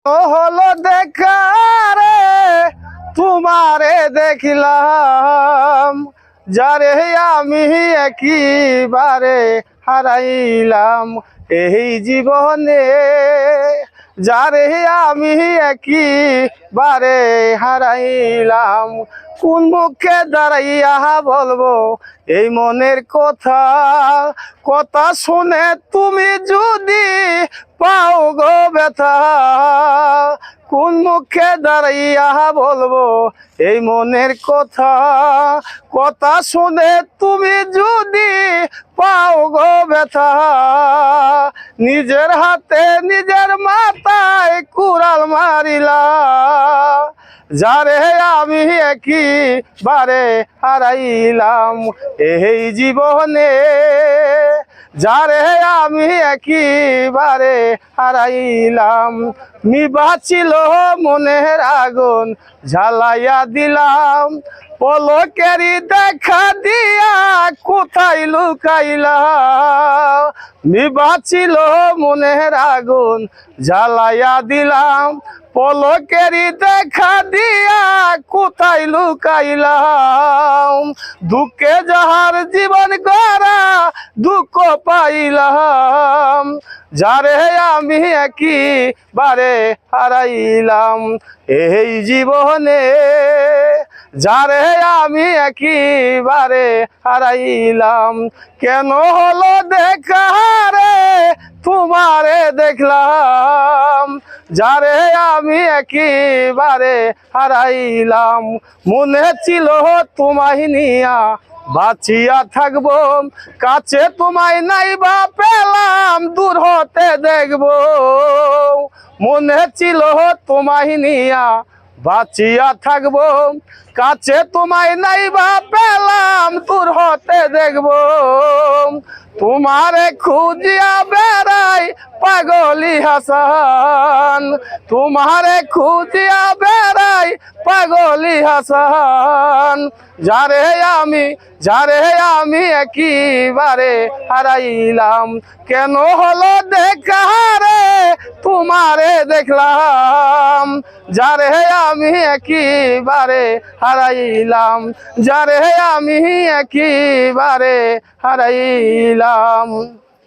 হলো দেখা রে, তোমারে দেখিলাম, যারে আমি একেবারে হারাইলাম এই জীবনে, যারে আমি একেবারে হারাইলাম। কোন মুখে দাঁড়াইয়া বলবো এই মনের কথা, কথা শুনে তুমি যদি পাও গো ব্যথা। কোন মুখে দাঁড়াইয়া বলবো এই মনের কথা, কথা শুনে তুমি যদি পাও গো ব্যথা। নিজের হাতে নিজের মাথায় কুড়াল মারিলা, যারে আমি একেবারে হারাইলাম এই জীবনে, যারে আমি একেবারে হারাইলাম। নিবাছিল মনের আগুন ঝালাইয়া দিলাম, পলকেরই দেখা দিয়া কোথায় লুকাইলা। নিবাছিল মনের আগুন জ্বালাইয়া দিলাম, পলকেরই দেখা দিয়া কোথায় লুকাইলাম। দুঃখে যাহার জীবন গড়া দুঃখ পাইলাম, যারে আমি একেবারে হারাইলাম এই জীবনে, যারে আমি একেবারে হারাইলাম। কেন হলো দেখা রে, তোমারে দেখলাম, যারে আমি একেবারে হারাইলাম। মনে ছিল তোমায় নিয়া বাঁচিয়া থাকবো, কাছে তোমায় নাইবা পেলাম দূর হতে দেখবো। মনে ছিল তোমায় নিয়া বাঁচিয়া থাকবো, কাছে তোমায় নাইবা পেলাম দূর হতে দেখবো। তোমারে খুঁজিয়া বেড়াই পাগলি হাসান, তোমারে খুঁজিয়া বেড়াই পাগলি হাসান। যারে আমি একেবারে হারাইলাম। কেন হলো দেখা রে, তোমারে দেখলাম, যারে আমি একেবারে হারাইলাম, যারে আমি একেবারে হারাইলাম।